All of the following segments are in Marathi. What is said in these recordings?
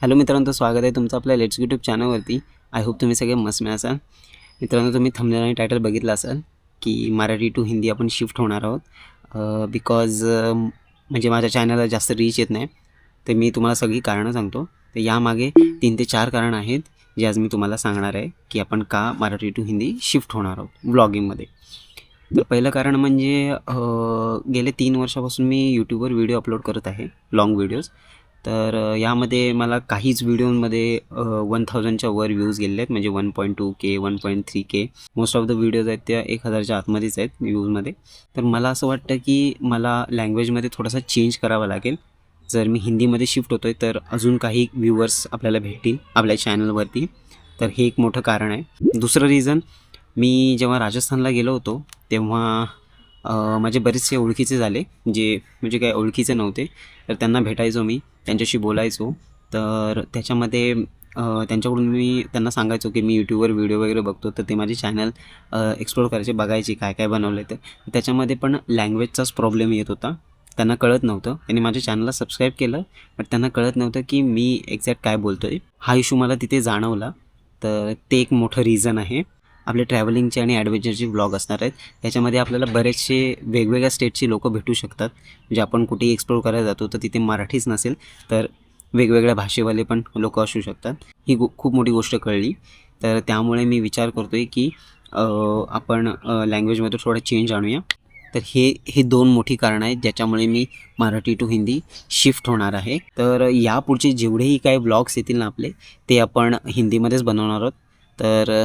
हॅलो मित्रांनो, स्वागत आहे तुमचं आपल्या लेट्स यूट्यूब चॅनलवरती। आय होप तुम्ही सगळे मस्त असाल। मित्रांनो, तुम्ही थंबनेल आणि टायटल बघितलं असाल की मराठी टू हिंदी आपण शिफ्ट होणार आहोत बिकॉज म्हणजे माझ्या चॅनलला जास्त रीच येत नाही। तर मी तुम्हाला सगळी कारणं सांगतो। तर यामागे 3 ते 4 कारण आहेत जे आज मी तुम्हाला सांगणार आहे की आपण का मराठी टू हिंदी शिफ्ट होणार आहोत व्लॉगिंगमध्ये। तर पहिलं कारण म्हणजे गेले 3 वर्षापासून मी यूट्यूबवर व्हिडिओ अपलोड करत आहे, लाँग व्हिडिओज। तर यामध्ये मला काहीच व्हिडिओमध्ये 1000च्या वर व्ह्यूज गेलेले आहेत, म्हणजे 1.2K 1.3K most of the videos आहेत त्या 1000च्या आतमध्येच आहेत व्ह्यूजमध्ये। तर मला असं वाटतं की मला लँग्वेजमध्ये थोडासा चेंज करावा लागेल। जर मी हिंदीमध्ये शिफ्ट होतो आहे तर अजून काही व्ह्यूवर्स आपल्याला भेटतील आपल्या चॅनलवरती। तर हे एक मोठं कारण आहे। दुसरं रिझन, मी जेव्हा राजस्थानला गेलो होतो तेव्हा माझे बरेचसे ओळखीचे झाले, जे म्हणजे काय ओळखीचे नव्हते, तर त्यांना भेटायचो मी, त्यांच्याशी बोलायचो। तर त्याच्यामध्ये त्यांच्याकडून मी त्यांना सांगायचो की मी यूट्यूबवर व्हिडिओ वगैरे बघतो, तर ते माझे चॅनल एक्सप्लोर करायचे, बघायचे काय काय बनवलं आहे। तर त्याच्यामध्ये पण लँग्वेजचाच प्रॉब्लेम येत होता, त्यांना कळत नव्हतं। त्यांनी माझ्या चॅनलला सबस्क्राईब केलं, बट त्यांना कळत नव्हतं की मी एक्झॅक्ट काय बोलतो आहे। हा इश्यू मला तिथे जाणवला, तर ते एक मोठं रिझन आहे। आपले ट्रॅव्हलिंगचे आणि ॲडव्हेंचरचे व्लॉग असणार आहेत, त्याच्यामध्ये आपल्याला बरेचसे वेगवेगळ्या स्टेटची लोकं भेटू शकतात। म्हणजे आपण कुठेही एक्सप्लोर करायला जातो तर तिथे मराठीच नसेल तर वेगवेगळ्या भाषेवाले पण लोकं असू शकतात। ही खूप मोठी गोष्ट कळली। तर त्यामुळे मी विचार करतो आहे की आपण लँग्वेजमध्ये थोडा चेंज आणूया। तर हे 2 मोठी कारणं आहेत ज्याच्यामुळे मी मराठी टू हिंदी शिफ्ट होणार आहे। तर यापुढचे जेवढेही काही व्लॉग्स येतील ना आपले, ते आपण हिंदीमध्येच बनवणार आहोत। तर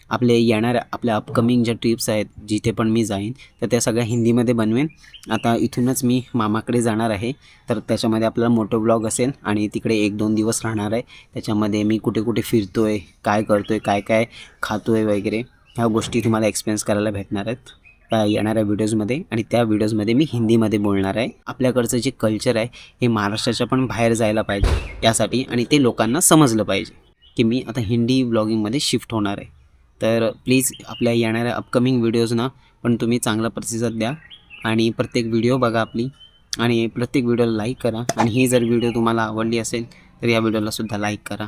आपले येणाऱ्या आपल्या अपकमिंग ज्या ट्रिप्स आहेत, जिथे पण मी जाईन, तर त्या सगळ्या हिंदीमध्ये बनवेन। आता इथूनच मी मामाकडे जाणार आहे, तर त्याच्यामध्ये आपल्याला मोठं व्लॉग असेल आणि तिकडे 1-2 दिवस राहणार आहे। त्याच्यामध्ये मी कुठे कुठे फिरतो आहे, काय करतो आहे, काय काय खातो आहे वगैरे, ह्या गोष्टी तुम्हाला एक्सपिरियन्स करायला भेटणार आहेत त्या येणाऱ्या व्हिडिओजमध्ये। आणि त्या व्हिडिओजमध्ये मी हिंदीमध्ये बोलणार आहे। आपल्याकडचं जे कल्चर आहे हे महाराष्ट्राच्या पण बाहेर जायला पाहिजे यासाठी, आणि ते लोकांना समजलं पाहिजे की मी आता हिंदी व्लॉगिंगमध्ये शिफ्ट होणार आहे। तर प्लीज आपल्या येणाऱ्या अपकमिंग व्हिडिओजना पण तुम्ही चांगला प्रतिसाद द्या आणि प्रत्येक व्हिडिओ बघा आपली, आणि प्रत्येक व्हिडिओला लाईक करा। आणि ही जर व्हिडिओ तुम्हाला आवडली असेल तर या व्हिडिओलासुद्धा लाईक करा।